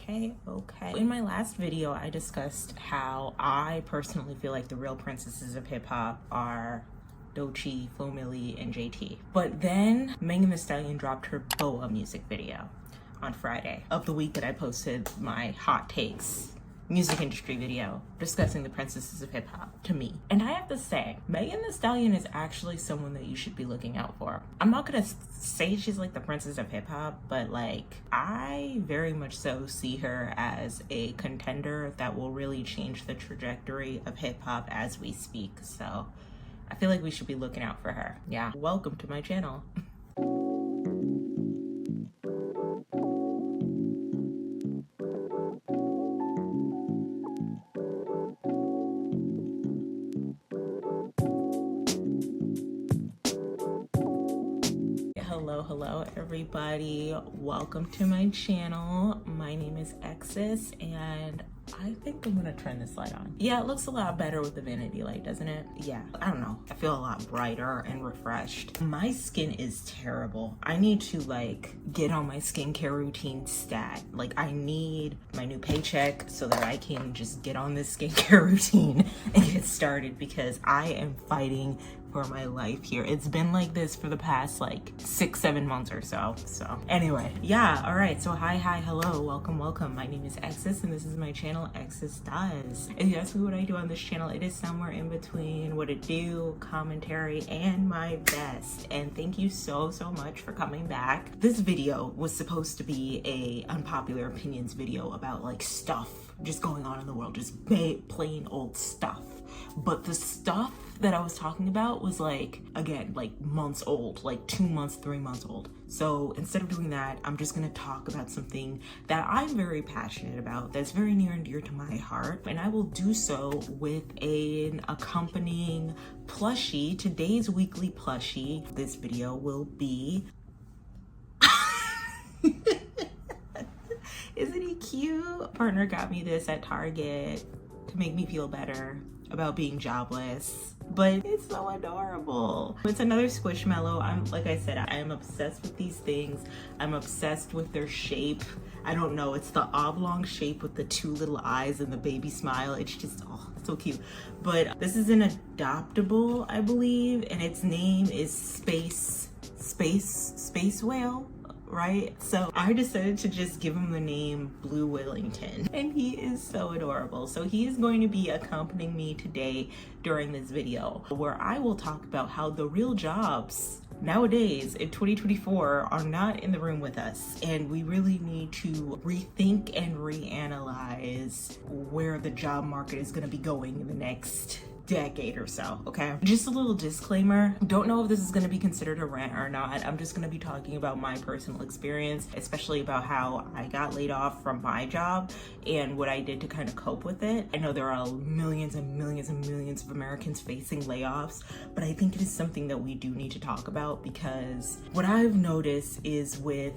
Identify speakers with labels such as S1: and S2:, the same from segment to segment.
S1: Okay. In my last video, I discussed how I personally feel like the real princesses of hip hop are Doechii, Flo Milli, and JT. But then Megan Thee Stallion dropped her BoA music video on Friday of the week that I posted my hot takes music industry video discussing the princesses of hip hop to me. And I have to say, Megan Thee Stallion is actually someone that you should be looking out for. I'm not gonna say she's like the princess of hip hop, but like I very much so see her as a contender that will really change the trajectory of hip hop as we speak. So I feel like we should be looking out for her. Yeah, welcome to my channel. Hello everybody, welcome to my channel. My name is Exis and I think I'm gonna turn this light on. Yeah, it looks a lot better with the vanity light, doesn't it? Yeah, I don't know, I feel a lot brighter and refreshed. My skin is terrible. I need to like get on my skincare routine stat. Like I need my new paycheck so that I can just get on this skincare routine and get started because I am fighting for my life here. It's been like this for the past like 6-7 months or so. So anyway, yeah, all right. So hi, hello, welcome. My name is Exis and this is my channel, Exis Does. If you ask me what I do on this channel, it is somewhere in between what I do, commentary, and my best. And thank you so much for coming back. This video was supposed to be a unpopular opinions video about like stuff just going on in the world, just plain old stuff. But the stuff that I was talking about was like, again, like months old, like 2 months, 3 months old. So instead of doing that, I'm just gonna talk about something that I'm very passionate about, that's very near and dear to my heart. And I will do so with an accompanying plushie, today's weekly plushie. This video will be, isn't he cute? Partner got me this at Target to make me feel better about being jobless, but it's so adorable. It's another Squishmallow. Like I said, I am obsessed with these things. I'm obsessed with their shape. I don't know, it's the oblong shape with the 2 little eyes and the baby smile. It's just, oh, so cute. But this is an adoptable, I believe, and its name is Space Whale, right? So I decided to just give him the name Blue Wellington, and he is so adorable. So he is going to be accompanying me today during this video, where I will talk about how the real jobs nowadays in 2024 are not in the room with us, and we really need to rethink and reanalyze where the job market is going to be going in the next decade or so. Okay, just a little disclaimer, don't know if this is going to be considered a rant or not. I'm just going to be talking about my personal experience, especially about how I got laid off from my job and what I did to kind of cope with it. I know there are millions and millions and millions of Americans facing layoffs, but I think it is something that we do need to talk about, because what I've noticed is with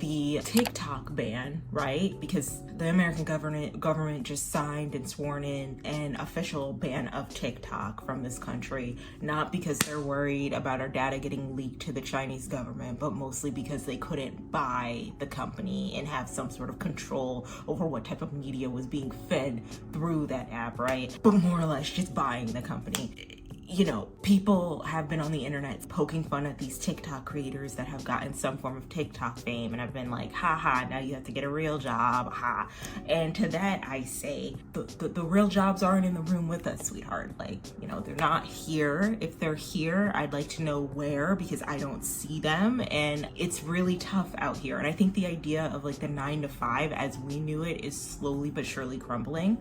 S1: the TikTok ban, right? Because the American government just signed and sworn in an official ban of TikTok from this country, not because they're worried about our data getting leaked to the Chinese government, but mostly because they couldn't buy the company and have some sort of control over what type of media was being fed through that app, right? But more or less just buying the company. You know, people have been on the internet poking fun at these TikTok creators that have gotten some form of TikTok fame, and I've been like, haha, now you have to get a real job, ha. And to that I say, the real jobs aren't in the room with us, sweetheart. Like, you know, they're not here. If they're here, I'd like to know where, because I don't see them, and it's really tough out here. And I think the idea of like the 9 to 5 as we knew it is slowly but surely crumbling.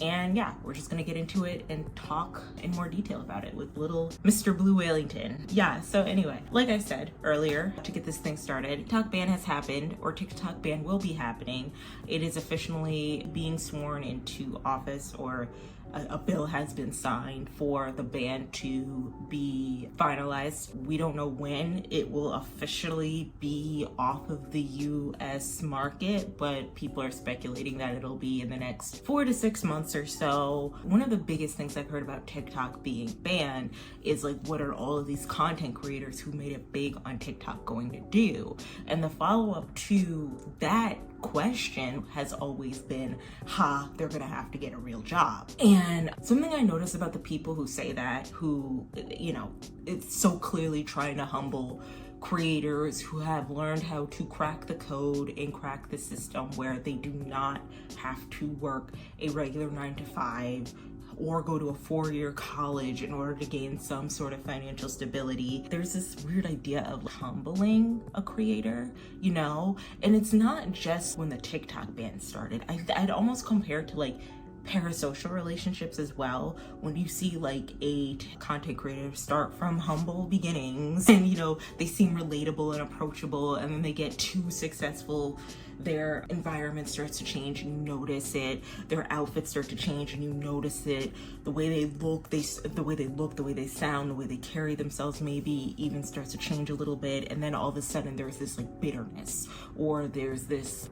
S1: And yeah, we're just gonna get into it and talk in more detail about it with little Mr. Blue Wellington. Yeah, so anyway, like I said earlier, to get this thing started, TikTok ban has happened, or TikTok ban will be happening. It is officially being sworn into office, or a bill has been signed for the ban to be finalized. We don't know when it will officially be off of the US market, but people are speculating that it'll be in the next 4 to 6 months or so. One of the biggest things I've heard about TikTok being banned is like, what are all of these content creators who made it big on TikTok going to do? And the follow-up to that question has always been, they're gonna have to get a real job. And something I notice about the people who say that, who, it's so clearly trying to humble creators who have learned how to crack the code and crack the system where they do not have to work a regular 9-to-5 or go to a 4-year college in order to gain some sort of financial stability. There's this weird idea of humbling a creator, and it's not just when the TikTok ban started. I'd almost compare it to like parasocial relationships as well. When you see like a content creator start from humble beginnings and they seem relatable and approachable, and then they get too successful, their environment starts to change and you notice it. Their outfits start to change and you notice it. The way they look, the way they sound, the way they carry themselves maybe even starts to change a little bit. And then all of a sudden there's this like bitterness, or there's this,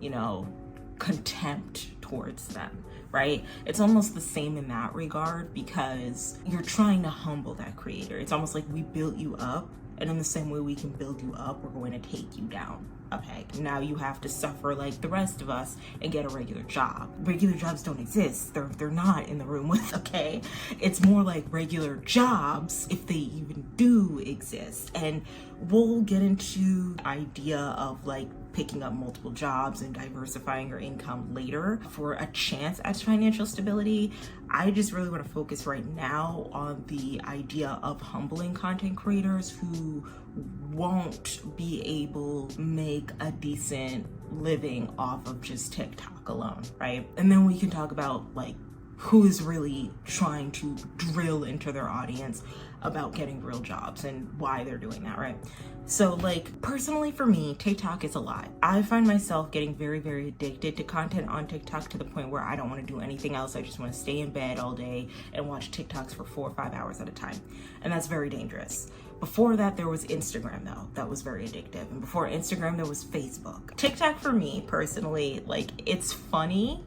S1: contempt towards them, right? It's almost the same in that regard, because you're trying to humble that creator. It's almost like we built you up, and in the same way we can build you up, we're going to take you down a peg. Now you have to suffer like the rest of us and get a regular job. Regular jobs don't exist. They're not in the room with, okay? It's more like regular jobs, if they even do exist. And we'll get into the idea of like picking up multiple jobs and diversifying your income later for a chance at financial stability. I just really want to focus right now on the idea of humbling content creators who won't be able to make a decent living off of just TikTok alone, right? And then we can talk about like who is really trying to drill into their audience about getting real jobs and why they're doing that, right? So like personally for me, TikTok is a lot. I find myself getting very, very addicted to content on TikTok to the point where I don't want to do anything else. I just want to stay in bed all day and watch TikToks for 4 or 5 hours at a time. And that's very dangerous. Before that, there was Instagram though. That was very addictive. And before Instagram, there was Facebook. TikTok for me personally, like it's funny.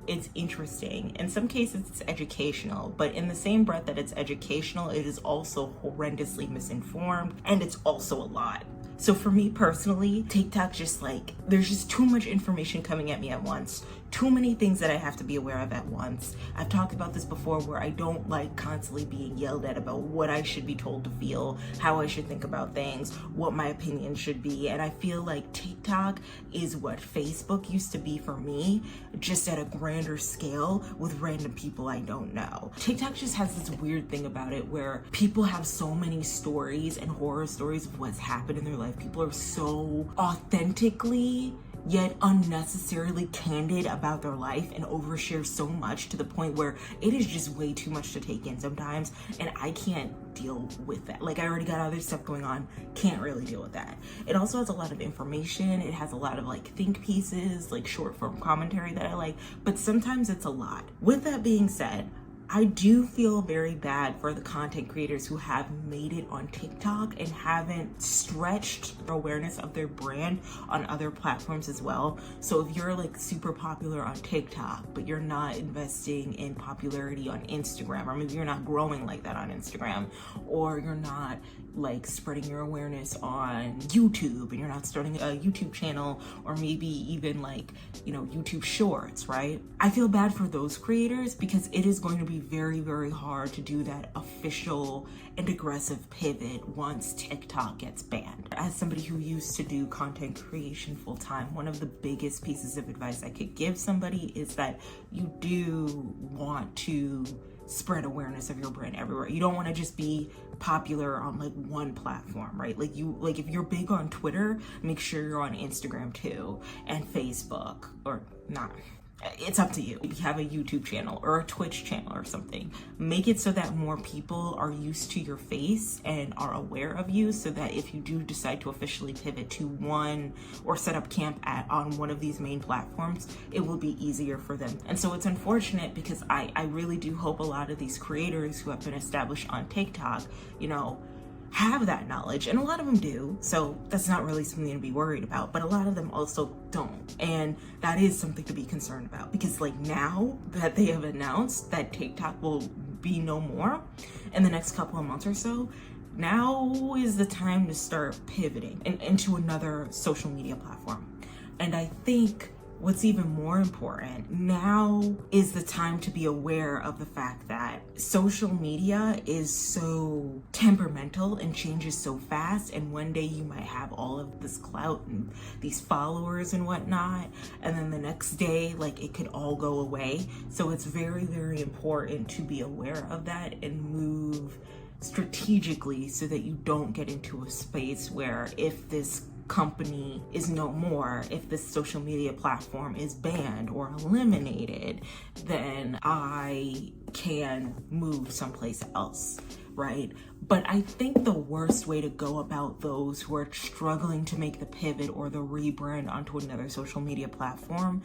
S1: It's interesting. In some cases, it's educational, but in the same breath that it's educational, it is also horrendously misinformed, and it's also a lot. So for me personally, TikTok just like, there's just too much information coming at me at once. Too many things that I have to be aware of at once. I've talked about this before where I don't like constantly being yelled at about what I should be told to feel, how I should think about things, what my opinion should be. And I feel like TikTok is what Facebook used to be for me, just at a grander scale with random people I don't know. TikTok just has this weird thing about it where people have so many stories and horror stories of what's happened in their life. People are so authentically yet unnecessarily candid about their life and overshare so much to the point where it is just way too much to take in sometimes, and I can't deal with that. Like I already got other stuff going on, can't really deal with that. It also has a lot of information. It has a lot of like think pieces, like short form commentary that I like, but sometimes it's a lot. With that being said, I do feel very bad for the content creators who have made it on TikTok and haven't stretched the awareness of their brand on other platforms as well. So if you're like super popular on TikTok, but you're not investing in popularity on Instagram, or maybe you're not growing like that on Instagram, or you're not like spreading your awareness on YouTube and you're not starting a YouTube channel, or maybe even like, YouTube shorts, right? I feel bad for those creators because it is going to be very, very hard to do that official and aggressive pivot once TikTok gets banned. As somebody who used to do content creation full time, one of the biggest pieces of advice I could give somebody is that you do want to spread awareness of your brand everywhere. You don't want to just be popular on like one platform, right? Like if you're big on Twitter, make sure you're on Instagram too, and Facebook, or not. It's up to you. If you have a YouTube channel or a Twitch channel or something, make it so that more people are used to your face and are aware of you, so that if you do decide to officially pivot to one or set up camp on one of these main platforms, it will be easier for them. And so it's unfortunate because I really do hope a lot of these creators who have been established on TikTok, have that knowledge, and a lot of them do, so that's not really something to be worried about, but a lot of them also don't, and that is something to be concerned about, because like now that they have announced that TikTok will be no more in the next couple of months or so, now is the time to start pivoting into another social media platform. And I think what's even more important, now is the time to be aware of the fact that social media is so temperamental and changes so fast, and one day you might have all of this clout and these followers and whatnot, and then the next day, like, it could all go away. So it's very, very important to be aware of that and move strategically so that you don't get into a space where if this company is no more, if this social media platform is banned or eliminated, then I can move someplace else, right? But I think the worst way to go about those who are struggling to make the pivot or the rebrand onto another social media platform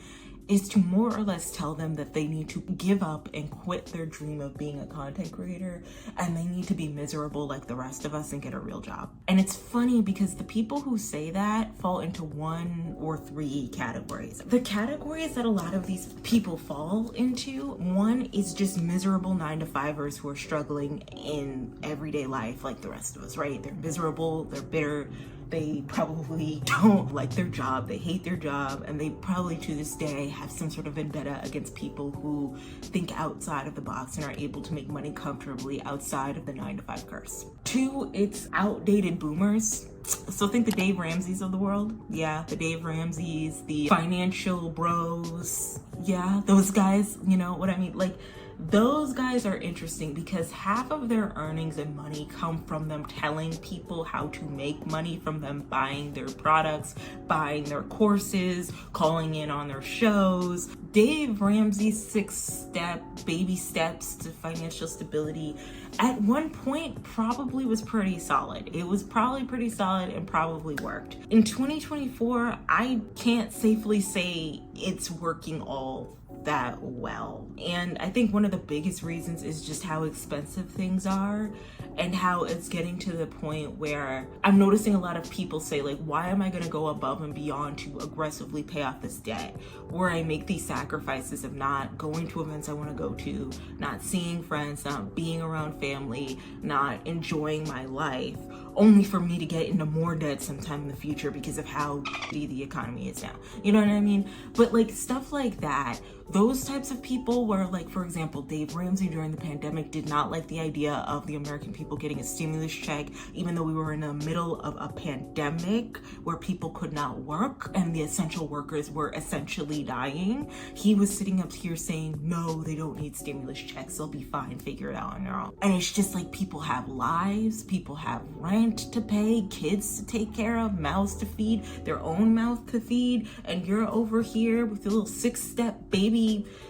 S1: is to more or less tell them that they need to give up and quit their dream of being a content creator, and they need to be miserable like the rest of us and get a real job. And it's funny because the people who say that fall into one or three categories. The categories that a lot of these people fall into, one is just miserable 9-to-5ers who are struggling in everyday life like the rest of us, right? They're miserable, they're bitter, they probably don't like their job, they hate their job, and they probably to this day have some sort of vendetta against people who think outside of the box and are able to make money comfortably outside of the 9-to-5 curse. Two, it's outdated boomers. So think the Dave Ramseys of the world. Yeah, the Dave Ramseys, the financial bros. Yeah, those guys, you know what I mean? Like, those guys are interesting because half of their earnings and money come from them telling people how to make money, from them buying their products, buying their courses, calling in on their shows. Dave Ramsey's 6-step baby steps to financial stability at one point probably was pretty solid. It was probably pretty solid and probably worked. In 2024, I can't safely say it's working all that well. And I think one of the biggest reasons is just how expensive things are and how it's getting to the point where I'm noticing a lot of people say, like, why am I gonna go above and beyond to aggressively pay off this debt? Where I make these sacrifices of not going to events I wanna go to, not seeing friends, not being around family, not enjoying my life, only for me to get into more debt sometime in the future because of how the economy is now. You know what I mean? But like stuff like that, those types of people where, like, for example, Dave Ramsey during the pandemic did not like the idea of the American people getting a stimulus check, even though we were in the middle of a pandemic where people could not work and the essential workers were essentially dying. He was sitting up here saying, no, they don't need stimulus checks. They'll be fine, figure it out on their own. And it's just like, people have lives, people have rent to pay, kids to take care of, mouths to feed, their own mouth to feed, and you're over here with your little six baby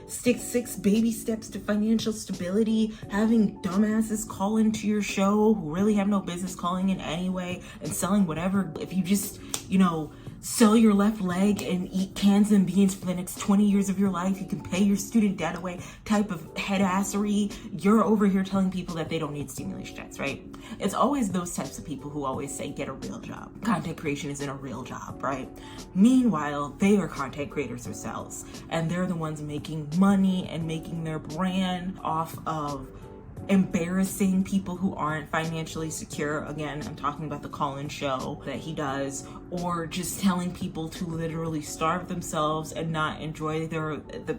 S1: steps to financial stability, having dumbasses call into your show who really have no business calling in anyway, and selling whatever. If you just, you know, sell your left leg and eat cans and beans for the next 20 years of your life, you can pay your student debt away type of headassery, you're over here telling people that they don't need stimulus checks, right? It's always those types of people who always say, get a real job. Content creation isn't a real job, right? Meanwhile, they are content creators themselves, and they're the ones making money and making their brand off of embarrassing people who aren't financially secure. Again, I'm talking about the call-in show that he does, or just telling people to literally starve themselves and not enjoy the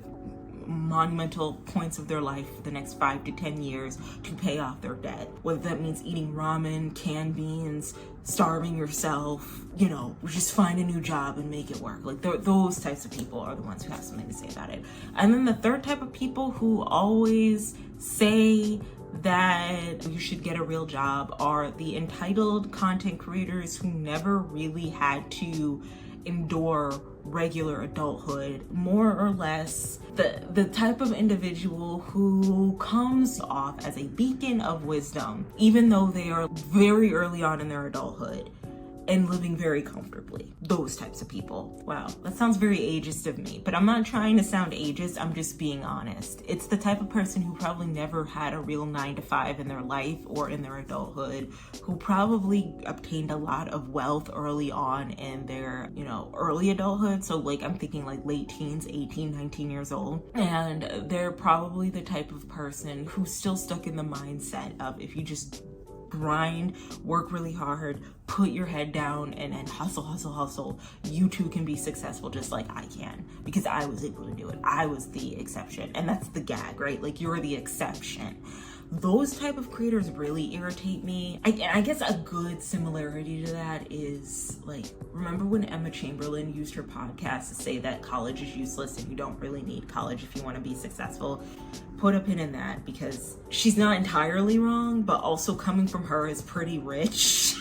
S1: monumental points of their life for the next 5 to 10 years to pay off their debt. Whether that means eating ramen, canned beans, starving yourself, you know, just find a new job and make it work. Like, those types of people are the ones who have something to say about it. And then the third type of people who always say that you should get a real job are the entitled content creators who never really had to endure regular adulthood. More or less the type of individual who comes off as a beacon of wisdom, even though they are very early on in their adulthood and living very comfortably. Those types of people. Wow, that sounds very ageist of me, but I'm not trying to sound ageist, I'm just being honest. It's the type of person who probably never had a real 9-to-5 in their life or in their adulthood, who probably obtained a lot of wealth early on in their, you know, early adulthood. So like, I'm thinking like late teens, 18, 19 years old. And they're probably the type of person who's still stuck in the mindset of, if you just grind, work really hard, put your head down, and hustle, you too can be successful just like I can, because I was able to do it. I was the exception, and that's the gag, right? Like, you're the exception. Those type of creators really irritate me. I guess a good similarity to that is, like, remember when Emma Chamberlain used her podcast to say that college is useless and you don't really need college if you want to be successful? Put a pin in that, because she's not entirely wrong, but also coming from her is pretty rich.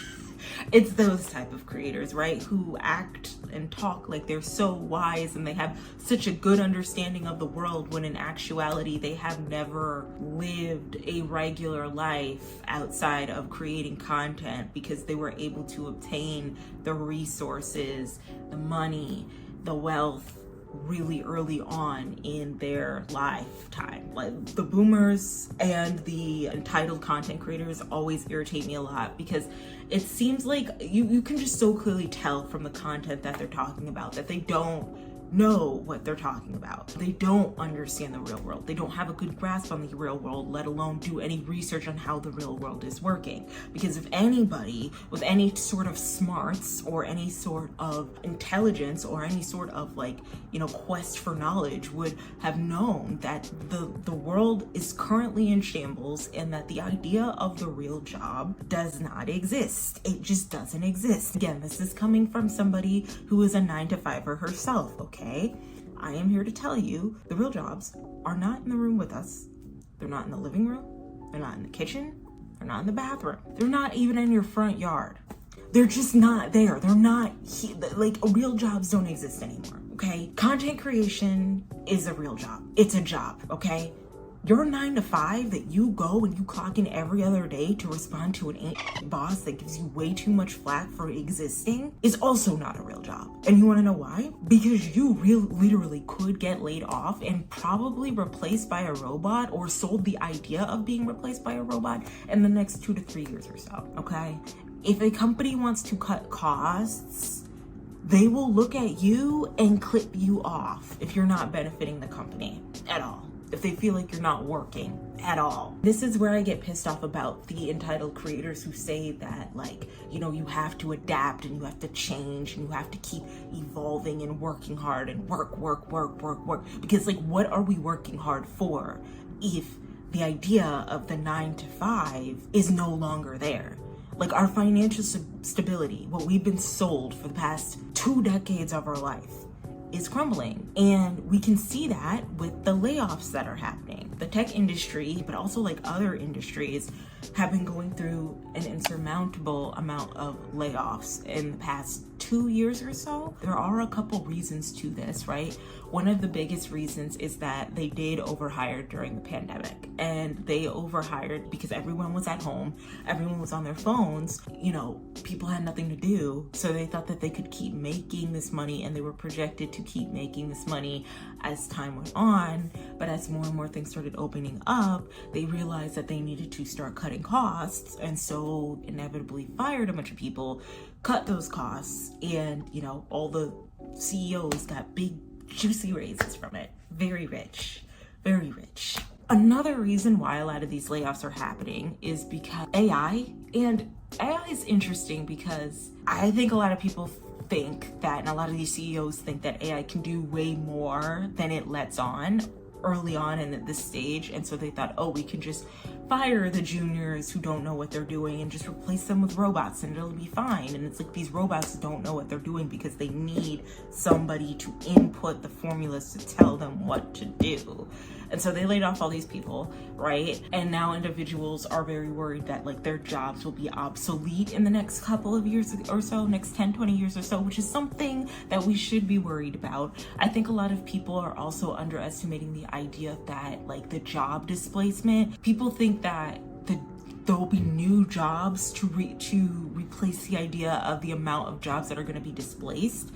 S1: It's those type of creators, right, who act and talk like they're so wise and they have such a good understanding of the world, when in actuality they have never lived a regular life outside of creating content, because they were able to obtain the resources, the money, the wealth really early on in their lifetime. Like, the boomers and the entitled content creators always irritate me a lot, because it seems like you can just so clearly tell from the content that they're talking about that they don't know what they're talking about. They don't understand the real world. They don't have a good grasp on the real world, let alone do any research on how the real world is working. Because if anybody with any sort of smarts or any sort of intelligence or any sort of, like, you know, quest for knowledge would have known that the world is currently in shambles, and that the idea of the real job does not exist. It just doesn't exist. Again, this is coming from somebody who is a 9-to-5er herself, okay? I am here to tell you the real jobs are not in the room with us. They're not in the living room. They're not in the kitchen. They're not in the bathroom. They're not even in your front yard. They're just not there. They're not like, real jobs don't exist anymore, okay? Content creation is a real job. It's a job, okay? Your 9-to-5 that you go and you clock in every other day to respond to an boss that gives you way too much flack for existing is also not a real job. And you want to know why? Because you literally could get laid off and probably replaced by a robot, or sold the idea of being replaced by a robot in the next 2 to 3 years or so, okay? If a company wants to cut costs, they will look at you and clip you off if you're not benefiting the company at all. If they feel like you're not working at all. This is where I get pissed off about the entitled creators who say that, like, you know, you have to adapt and you have to change and you have to keep evolving and working hard and work. Because, like, what are we working hard for if the idea of the 9-to-5 is no longer there? Like, our financial stability, what we've been sold for the past 2 decades of our life, is crumbling. And we can see that with the layoffs that are happening. The tech industry, but also like other industries, have been going through an insurmountable amount of layoffs in the past 2 years or so. There are a couple reasons to this, right? One of the biggest reasons is that they did overhire during the pandemic, and they overhired because everyone was at home, everyone was on their phones, you know, people had nothing to do, so they thought that they could keep making this money, and they were projected to keep making this money as time went on. But as more and more things started opening up, they realized that they needed to start cutting costs, and so inevitably fired a bunch of people, cut those costs, and, you know, all the CEOs got big juicy raises from it. Very rich, very rich. Another reason why a lot of these layoffs are happening is because AI. And AI is interesting because I think a lot of people think that, and a lot of these CEOs think that AI can do way more than it lets on early on in this stage. And so they thought, oh, we can just fire the juniors who don't know what they're doing and just replace them with robots and it'll be fine. And it's like, these robots don't know what they're doing because they need somebody to input the formulas to tell them what to do. And so they laid off all these people, right? And now individuals are very worried that, like, their jobs will be obsolete in the next couple of years or so, next 10, 20 years or so, which is something that we should be worried about. I think a lot of people are also underestimating the idea that, like, the job displacement, people think that there will be new jobs to replace the idea of the amount of jobs that are going to be displaced.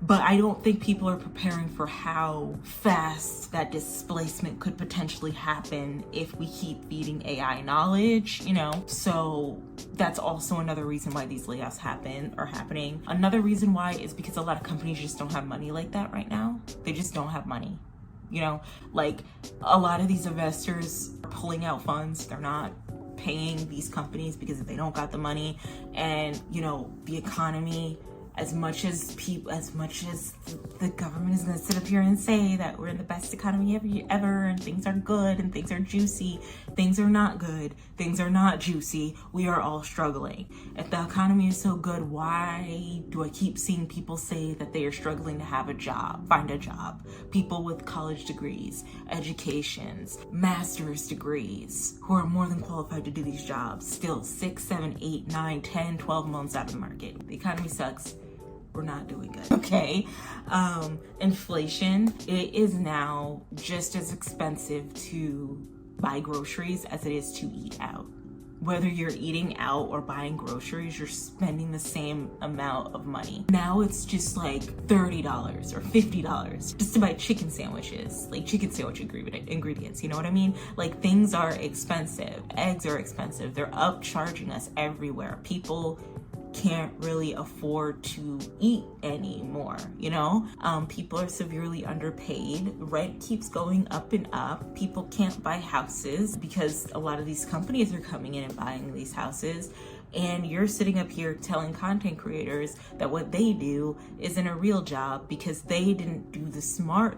S1: But I don't think people are preparing for how fast that displacement could potentially happen if we keep feeding AI knowledge, you know? So that's also another reason why these layoffs are happening. Another reason why is because a lot of companies just don't have money like that right now. They just don't have money. You know, like, a lot of these investors are pulling out funds. They're not paying these companies because they don't got the money. And, you know, the economy, as much as the government is going to sit up here and say that we're in the best economy ever and things are good and things are juicy, things are not good, things are not juicy. We are all struggling. If the economy is so good, why do I keep seeing people say that they are struggling to have a job, find a job? People with college degrees, educations, master's degrees, who are more than qualified to do these jobs, still 6, 7, 8, 9, 10, 12 months out of the market. The economy sucks. We're not doing good, okay? Inflation, it is now just as expensive to buy groceries as it is to eat out. Whether you're eating out or buying groceries, you're spending the same amount of money. Now it's just like $30 or $50 just to buy chicken sandwiches, like chicken sandwich ingredients, you know what I mean? Like, things are expensive. Eggs are expensive. They're upcharging us everywhere. People can't really afford to eat anymore, you know? People are severely underpaid. Rent keeps going up and up. People can't buy houses because a lot of these companies are coming in and buying these houses. And you're sitting up here telling content creators that what they do isn't a real job because they didn't do the smart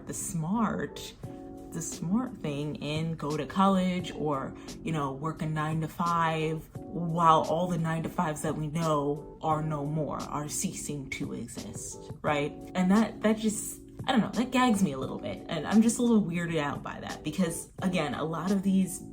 S1: thing and go to college or, you know, work a 9 to 5 while all the 9 to 5s that we know are no more, are ceasing to exist, right? And that just, I don't know, that gags me a little bit. And I'm just a little weirded out by that because, again, a lot of these,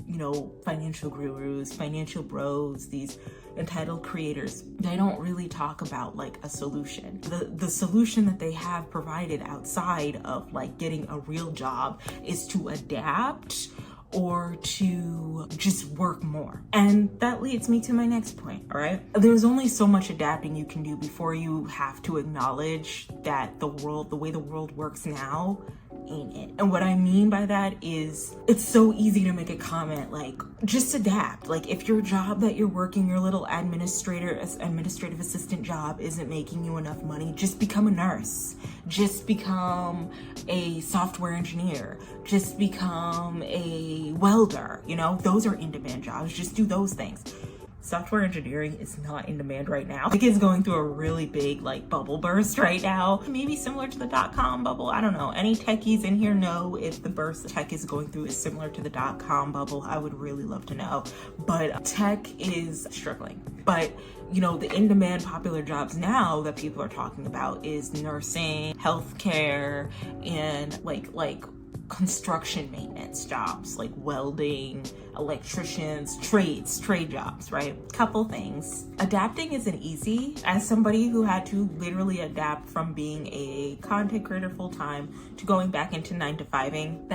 S1: you know, financial gurus, financial bros, these entitled creators, they don't really talk about like a solution. The solution that they have provided outside of like getting a real job is to adapt or to just work more. And that leads me to my next point, all right? There's only so much adapting you can do before you have to acknowledge that the way the world works now ain't it. And what I mean by that is it's so easy to make a comment like, just adapt. Like, if your job that you're working, your little administrative assistant job isn't making you enough money, just become a nurse. Just become a software engineer. Just become a welder. You know, those are in-demand jobs. Just do those things. Software engineering is not in demand right now. It is going through a really big like bubble burst right now. Maybe similar to the .com bubble. I don't know. Any techies in here know if the burst tech is going through is similar to the .com bubble? I would really love to know. But tech is struggling. But you know, the in-demand popular jobs now that people are talking about is nursing, healthcare, and like construction maintenance jobs like welding, electricians, trade jobs, right? Couple things. Adapting isn't easy. As somebody who had to literally adapt from being a content creator full-time to going back into 9 to 5ing,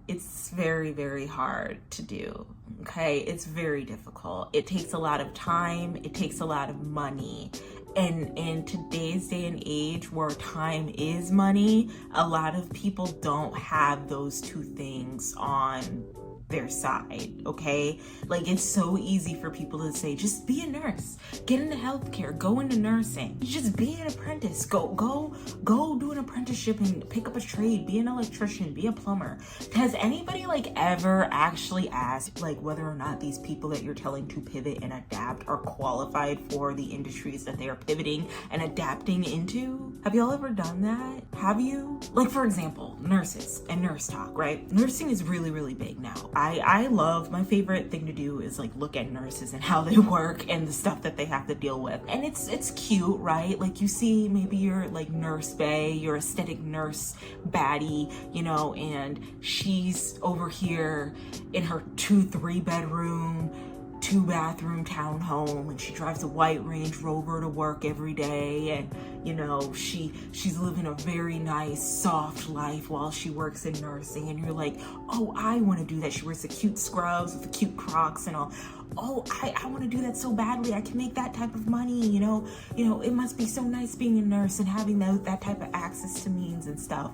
S1: it's very, very hard to do. Okay, it's very difficult. It takes a lot of time. It takes a lot of money. And in today's day and age where time is money, a lot of people don't have those two things on their side, okay? Like, it's so easy for people to say, just be a nurse, get into healthcare, go into nursing, just be an apprentice, go do an apprenticeship and pick up a trade, be an electrician, be a plumber. Has anybody like ever actually asked like whether or not these people that you're telling to pivot and adapt are qualified for the industries that they are pivoting and adapting into? Have y'all ever done that? Have you? Like, for example, nurses and nurse talk, right? Nursing is really, really big now. I love, my favorite thing to do is like look at nurses and how they work and the stuff that they have to deal with. And it's cute, right? Like, you see maybe your like nurse bae, your aesthetic nurse baddie, you know, and she's over here in her 2-3 bedroom, 2-bathroom townhome, and she drives a white Range Rover to work every day, and you know, she's living a very nice soft life while she works in nursing, and you're like, oh, I want to do that. She wears the cute scrubs with the cute Crocs and all. Oh, I want to do that so badly. I can make that type of money, you know, it must be so nice being a nurse and having that type of access to means and stuff.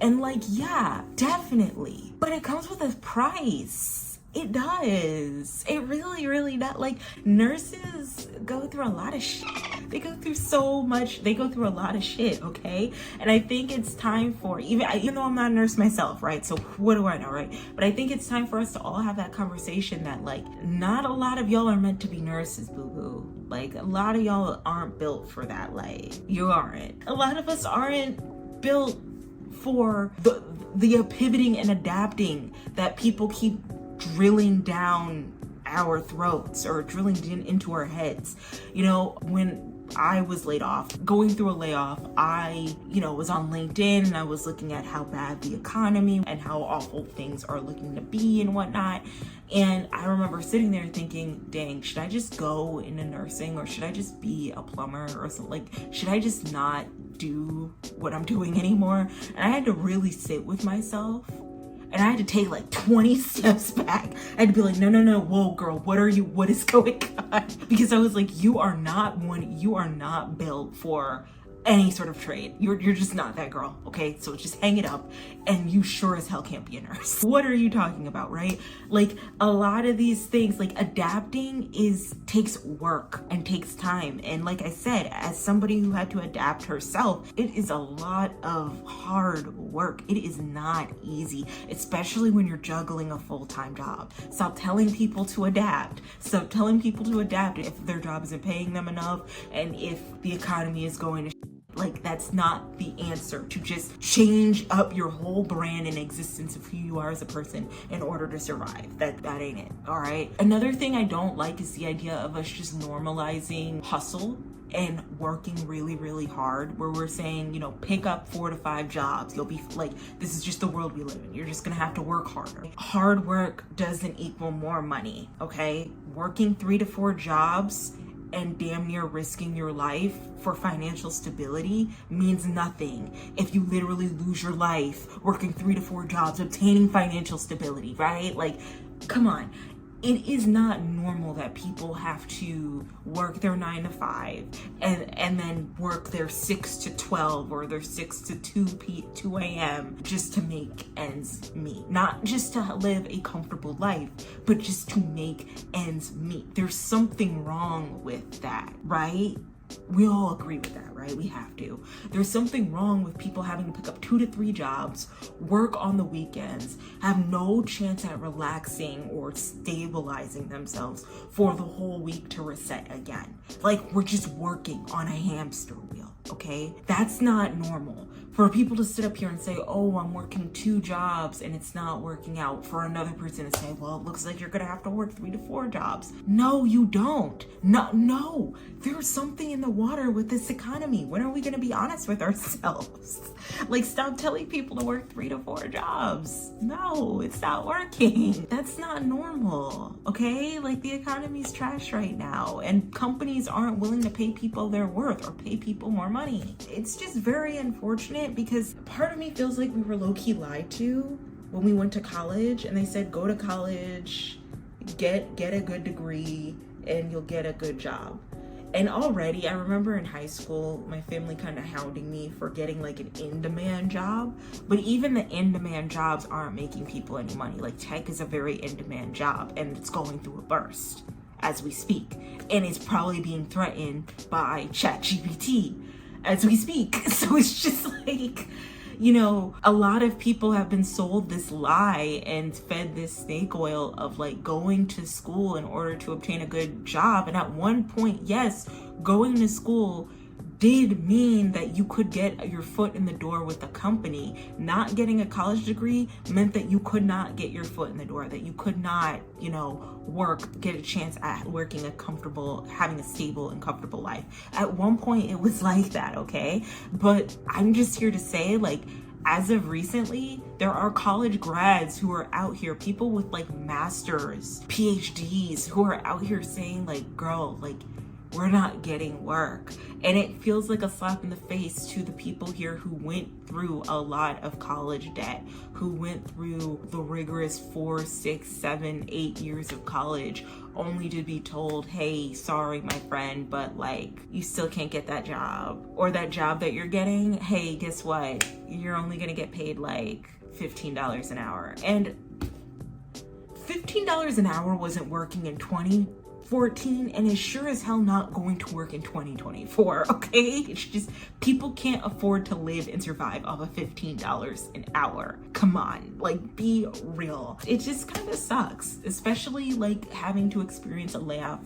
S1: And like, yeah, definitely, but it comes with a price. It does. It really, really does. Like, nurses go through a lot of shit. They go through so much. They go through a lot of shit, okay? And I think it's time for, even though I'm not a nurse myself, right? So what do I know, right? But I think it's time for us to all have that conversation that, like, not a lot of y'all are meant to be nurses, boo-boo. Like, a lot of y'all aren't built for that life. You aren't. A lot of us aren't built for the pivoting and adapting that people keep drilling down our throats or drilling into our heads. You know, when I was laid off, going through a layoff, I, was on LinkedIn and I was looking at how bad the economy and how awful things are looking to be and whatnot. And I remember sitting there thinking, dang, should I just go into nursing, or should I just be a plumber or something? Like, should I just not do what I'm doing anymore? And I had to really sit with myself. And I had to take like 20 steps back. I had to be like, no, whoa, girl, what is going on? Because I was like, you are not built for any sort of trade. You're just not that girl, okay? So just hang it up, and you sure as hell can't be a nurse. What are you talking about, right? Like, a lot of these things, like, adapting takes work and takes time. And like I said, as somebody who had to adapt herself, it is a lot of hard work. It is not easy, especially when you're juggling a full-time job. Stop telling people to adapt. Stop telling people to adapt if their job isn't paying them enough, and if the economy is going to like, that's not the answer. To just change up your whole brand and existence of who you are as a person in order to survive. That ain't it, all right? Another thing I don't like is the idea of us just normalizing hustle and working really, really hard, where we're saying, pick up 4 to 5 jobs. You'll be like, this is just the world we live in. You're just gonna have to work harder. Hard work doesn't equal more money, okay? Working 3 to 4 jobs and damn near risking your life for financial stability means nothing if you literally lose your life working 3 to 4 jobs, obtaining financial stability, right? Like, come on. It is not normal that people have to work their 9 to 5 and then work their 6 to 12 or their 6 to 2 a.m. just to make ends meet. Not just to live a comfortable life, but just to make ends meet. There's something wrong with that, right? We all agree with that, right? We have to. There's something wrong with people having to pick up 2 to 3 jobs, work on the weekends, have no chance at relaxing or stabilizing themselves for the whole week to reset again. Like, we're just working on a hamster wheel, okay? That's not normal. For people to sit up here and say, oh, I'm working 2 jobs and it's not working out. For another person to say, well, it looks like you're gonna have to work 3 to 4 jobs. No, you don't. No, there's something in the water with this economy. When are we gonna be honest with ourselves? Like, stop telling people to work 3 to 4 jobs. No, it's not working. That's not normal, okay? Like, the economy's trash right now, and companies aren't willing to pay people their worth or pay people more money. It's just very unfortunate, because part of me feels like we were low-key lied to when we went to college, and they said, go to college, get a good degree, and you'll get a good job. And already, I remember in high school, my family kind of hounding me for getting like an in-demand job. But even the in-demand jobs aren't making people any money. Like, tech is a very in-demand job, and it's going through a burst as we speak. And it's probably being threatened by ChatGPT as we speak. So it's just like, a lot of people have been sold this lie and fed this snake oil of like going to school in order to obtain a good job. And at one point, yes, going to school did mean that you could get your foot in the door with a company. Not getting a college degree meant that you could not get your foot in the door, that you could not, get a chance at having a stable and comfortable life. At one point it was like that, okay? But I'm just here to say, like, as of recently, there are college grads who are out here, people with like masters, PhDs, who are out here saying like, girl, like, we're not getting work. And it feels like a slap in the face to the people here who went through a lot of college debt, who went through the rigorous 4, 6, 7, 8 years of college, only to be told, hey, sorry, my friend, but like, you still can't get that job. Or that job that you're getting, hey, guess what? You're only gonna get paid like $15 an hour. And $15 an hour wasn't working in 2014 and is sure as hell not going to work in 2024, okay? It's just, people can't afford to live and survive off of $15 an hour. Come on, like, be real. It just kind of sucks, especially like having to experience a layoff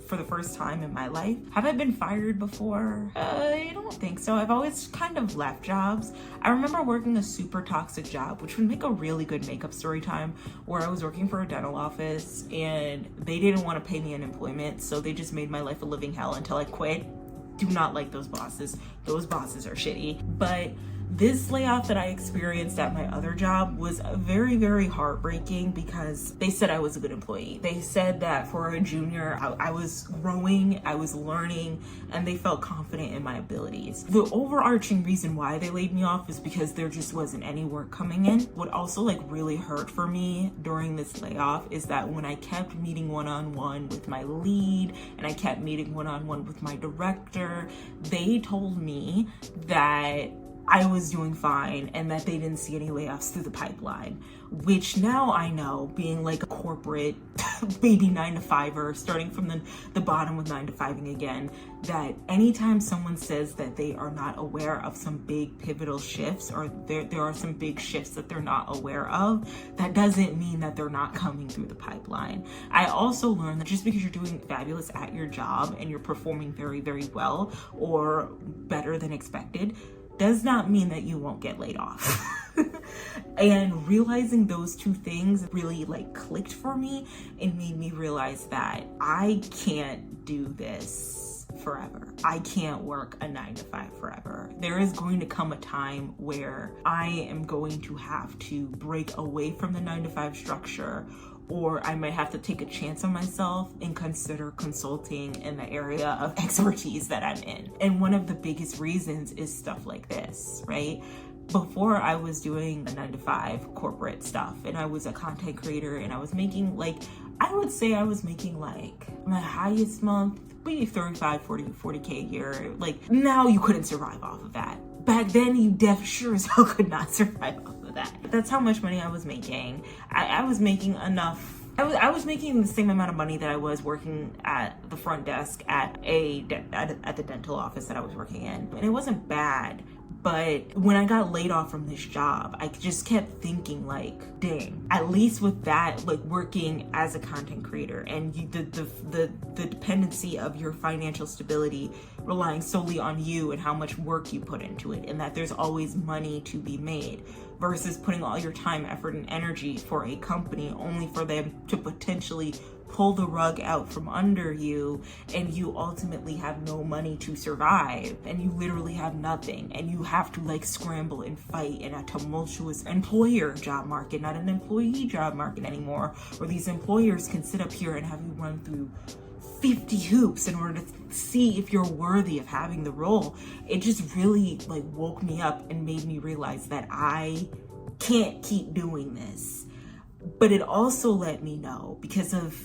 S1: for the first time in my life. Have I been fired before? I don't think so. I've always kind of left jobs. I remember working a super toxic job, which would make a really good makeup story time, where I was working for a dental office and they didn't want to pay me unemployment, so they just made my life a living hell until I quit. Do not like those bosses. Those bosses are shitty. But this layoff that I experienced at my other job was very, very heartbreaking because they said I was a good employee. They said that for a junior, I was growing, I was learning, and they felt confident in my abilities. The overarching reason why they laid me off is because there just wasn't any work coming in. What also like really hurt for me during this layoff is that when I kept meeting one-on-one with my lead and I kept meeting one-on-one with my director, they told me that I was doing fine and that they didn't see any layoffs through the pipeline, which now I know, being like a corporate baby 9-to-5er, starting from the bottom with 9-to-5ing again, that anytime someone says that they are not aware of some big pivotal shifts, or there are some big shifts that they're not aware of, that doesn't mean that they're not coming through the pipeline. I also learned that just because you're doing fabulous at your job and you're performing very, very well or better than expected, does not mean that you won't get laid off. And realizing those two things really like clicked for me and made me realize that I can't do this forever. I can't work a 9-to-5 forever. There is going to come a time where I am going to have to break away from the 9-to-5 structure, or I might have to take a chance on myself and consider consulting in the area of expertise that I'm in. And one of the biggest reasons is stuff like this, right? Before I was doing the 9-to-5 corporate stuff and I was a content creator and I was making like, I would say I was making like my highest month, maybe 40K a year. Like now you couldn't survive off of that. Back then you sure as hell could not survive off of that. That's how much money I was making. I was making enough. I was making the same amount of money that I was working at the front desk at the dental office that I was working in. And it wasn't bad. But when I got laid off from this job, I just kept thinking like, dang, at least with that, like working as a content creator and the dependency of your financial stability relying solely on you and how much work you put into it, and that there's always money to be made, versus putting all your time, effort, and energy for a company only for them to potentially pull the rug out from under you, and you ultimately have no money to survive, and you literally have nothing, and you have to like scramble and fight in a tumultuous employer job market, not an employee job market anymore, where these employers can sit up here and have you run through 50 hoops in order to see if you're worthy of having the role. It just really like woke me up and made me realize that I can't keep doing this. But it also let me know, because of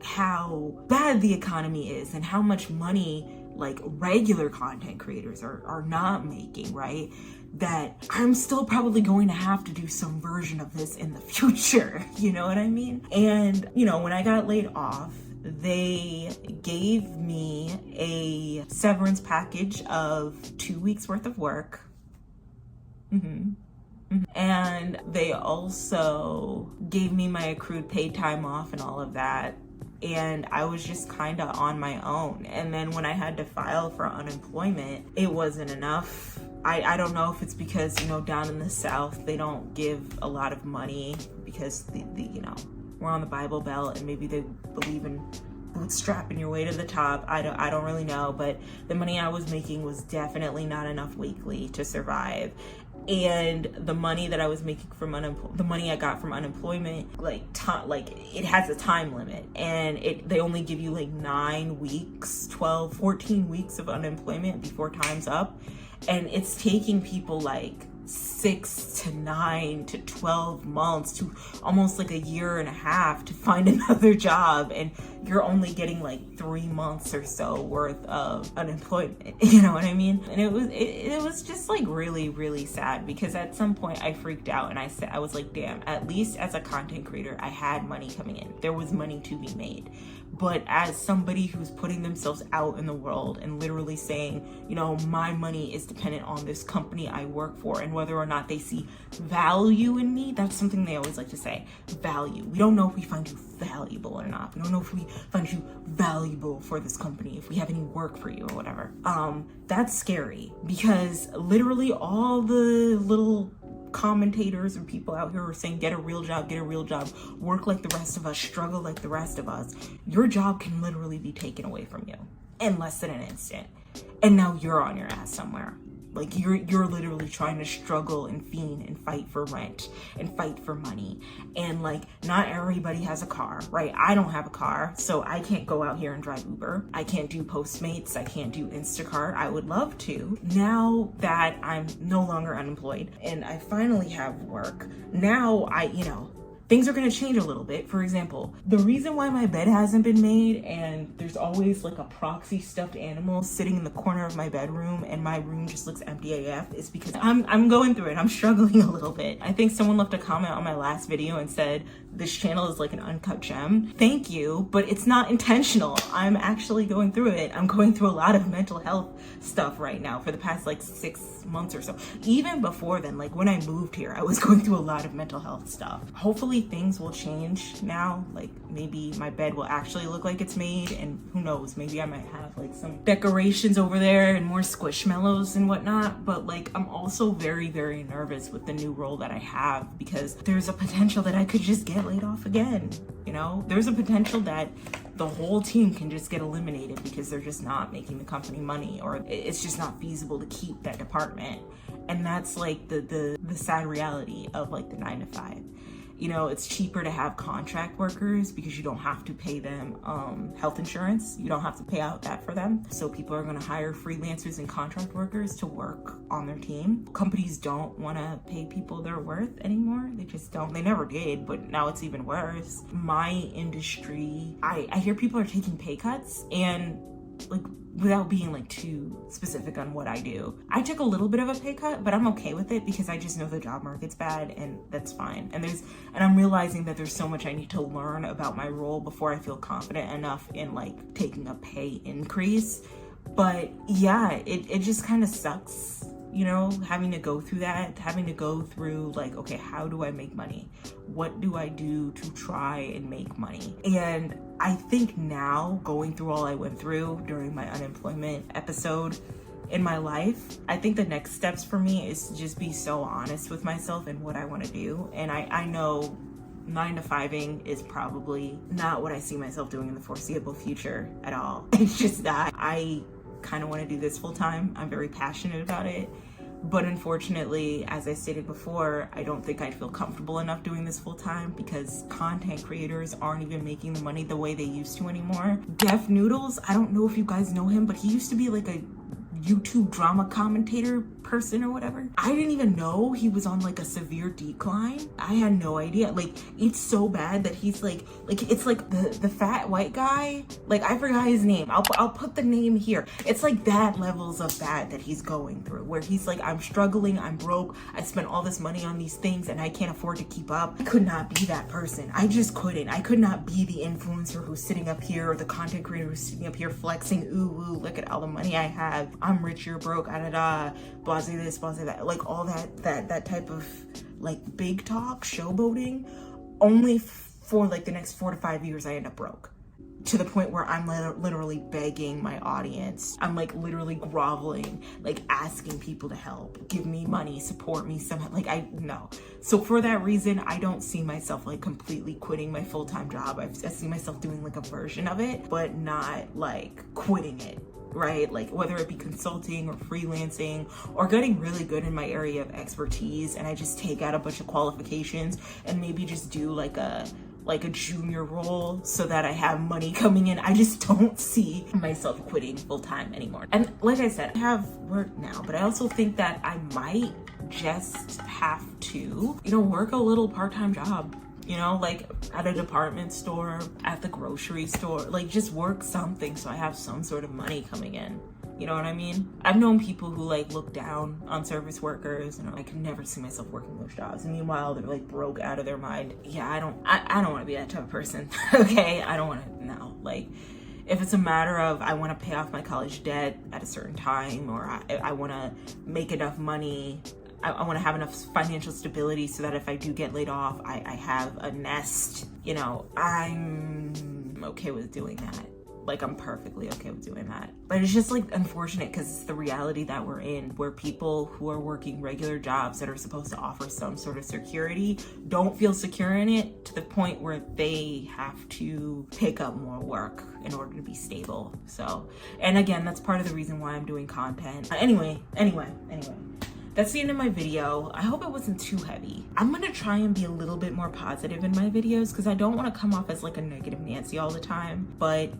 S1: how bad the economy is and how much money like regular content creators are not making, right? That I'm still probably going to have to do some version of this in the future. You know what I mean? And, you know, when I got laid off, they gave me a severance package of 2 weeks worth of work. And they also gave me my accrued paid time off and all of that. And I was just kind of on my own. And then when I had to file for unemployment, it wasn't enough. I don't know if it's because, you know, down in the South, they don't give a lot of money because you know, we're on the Bible Belt, and maybe they believe in bootstrapping your way to the top. I don't really know, but the money I was making was definitely not enough weekly to survive. And the money that I was making from the money I got from unemployment, like it has a time limit, and they only give you like 9 weeks, 12, 14 weeks of unemployment before time's up. And it's taking people like 6 to 9 to 12 months to almost like a year and a half to find another job, and you're only getting like 3 months or so worth of unemployment. You know what I mean? And it was just like really, really sad, because at some point I freaked out and I was like, damn, at least as a content creator, I had money coming in. There was money to be made. But as somebody who's putting themselves out in the world and literally saying, you know, my money is dependent on this company I work for, and whether or not they see value in me, that's something they always like to say, value. We don't know if we find you valuable or not. We don't know if we find you valuable for this company, if we have any work for you or whatever. That's scary, because literally all the little commentators and people out here are saying, get a real job, work like the rest of us, struggle like the rest of us. Your job can literally be taken away from you in less than an instant. And now you're on your ass somewhere. Like you're literally trying to struggle and fiend and fight for rent and fight for money. And like, not everybody has a car, right? I don't have a car, so I can't go out here and drive Uber. I can't do Postmates. I can't do Instacart. I would love to. Now that I'm no longer unemployed and I finally have work, now things are going to change a little bit. For example, the reason why my bed hasn't been made and there's always like a proxy stuffed animal sitting in the corner of my bedroom and my room just looks empty AF is because I'm going through it. I'm struggling a little bit. I think someone left a comment on my last video and said, this channel is like an uncut gem. Thank you, but it's not intentional. I'm actually going through it. I'm going through a lot of mental health stuff right now for the past like 6 months or so. Even before then, like when I moved here, I was going through a lot of mental health stuff. Hopefully things will change now. Like maybe my bed will actually look like it's made, and who knows, maybe I might have like some decorations over there and more squishmallows and whatnot. But like, I'm also very, very nervous with the new role that I have, because there's a potential that I could just get laid off again. You know, there's a potential that the whole team can just get eliminated because they're just not making the company money, or it's just not feasible to keep that department. And that's like the sad reality of like the 9 to 5. You know, it's cheaper to have contract workers because you don't have to pay them health insurance. You don't have to pay out that for them. So people are going to hire freelancers and contract workers to work on their team. Companies don't want to pay people their worth anymore. They just don't. They never did, but now it's even worse. My industry, I hear people are taking pay cuts, and like, without being like too specific on what I do, I took a little bit of a pay cut, but I'm okay with it because I just know the job market's bad, and that's fine. And I'm realizing that there's so much I need to learn about my role before I feel confident enough in like taking a pay increase. But yeah, it just kind of sucks, you know, having to go through that, having to go through like, okay, how do I make money? What do I do to try and make money? And I think now, going through all I went through during my unemployment episode in my life, I think the next steps for me is to just be so honest with myself and what I want to do. And I know 9 to 5ing is probably not what I see myself doing in the foreseeable future at all. It's just that I kind of want to do this full time. I'm very passionate about it. But unfortunately, as I stated before, I don't think I'd feel comfortable enough doing this full time because content creators aren't even making the money the way they used to anymore. Def Noodles, I don't know if you guys know him, but he used to be like a YouTube drama commentator person or whatever. I didn't even know he was on like a severe decline. I had no idea. Like, it's so bad that he's like it's like the fat white guy. Like, I forgot his name. I'll put the name here. It's like that levels of bad that he's going through, where he's like, I'm struggling, I'm broke, I spent all this money on these things and I can't afford to keep up. I could not be that person. I just couldn't. I could not be the influencer who's sitting up here, or the content creator who's sitting up here flexing, ooh, look at all the money I have. I'm rich, you're broke, blase this, blase that, like all that type of like big talk, showboating, only for like the next 4 to 5 years I end up broke. To the point where I'm literally begging my audience. I'm like literally groveling, like asking people to help, give me money, support me somehow. Like, no. So for that reason, I don't see myself like completely quitting my full-time job. I see myself doing like a version of it, but not like quitting it. Right? Like, whether it be consulting or freelancing or getting really good in my area of expertise, and I just take out a bunch of qualifications and maybe just do like a junior role so that I have money coming in. I just don't see myself quitting full time anymore. And like I said, I have work now, but I also think that I might just have to, you know, work a little part-time job, you know, like at a department store, at the grocery store, like just work something so I have some sort of money coming in. You know what I mean? I've known people who like look down on service workers and I could never see myself working those jobs. And meanwhile, they're like broke out of their mind. Yeah, I don't want to be that type of person. Okay, I don't want to. No, like if it's a matter of I want to pay off my college debt at a certain time, or I want to make enough money, I want to have enough financial stability so that if I do get laid off, I have a nest. You know, I'm okay with doing that. Like, I'm perfectly okay with doing that. But it's just like unfortunate because it's the reality that we're in, where people who are working regular jobs that are supposed to offer some sort of security don't feel secure in it, to the point where they have to pick up more work in order to be stable. So, and again, that's part of the reason why I'm doing content. Anyway. That's the end of my video. I hope it wasn't too heavy. I'm gonna try and be a little bit more positive in my videos because I don't want to come off as like a negative Nancy all the time. But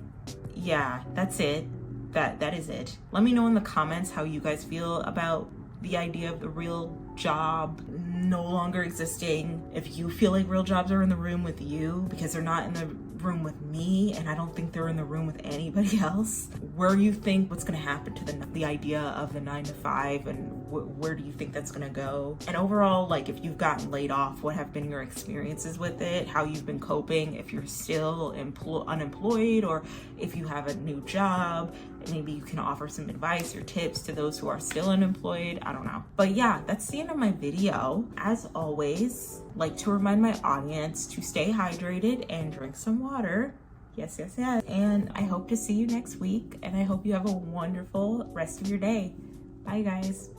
S1: yeah, that's it. That is it. Let me know in the comments how you guys feel about the idea of the real job no longer existing. If you feel like real jobs are in the room with you, because they're not in the room with me, and I don't think they're in the room with anybody else. Where you think what's gonna happen to the idea of the 9 to 5, and where do you think that's gonna go? And overall, like if you've gotten laid off, what have been your experiences with it? How you've been coping? If you're still unemployed, or if you have a new job, maybe you can offer some advice or tips to those who are still unemployed. I don't know. But yeah, that's the end of my video. As always, like to remind my audience to stay hydrated and drink some water. Yes. And I hope to see you next week, and I hope you have a wonderful rest of your day. Bye guys.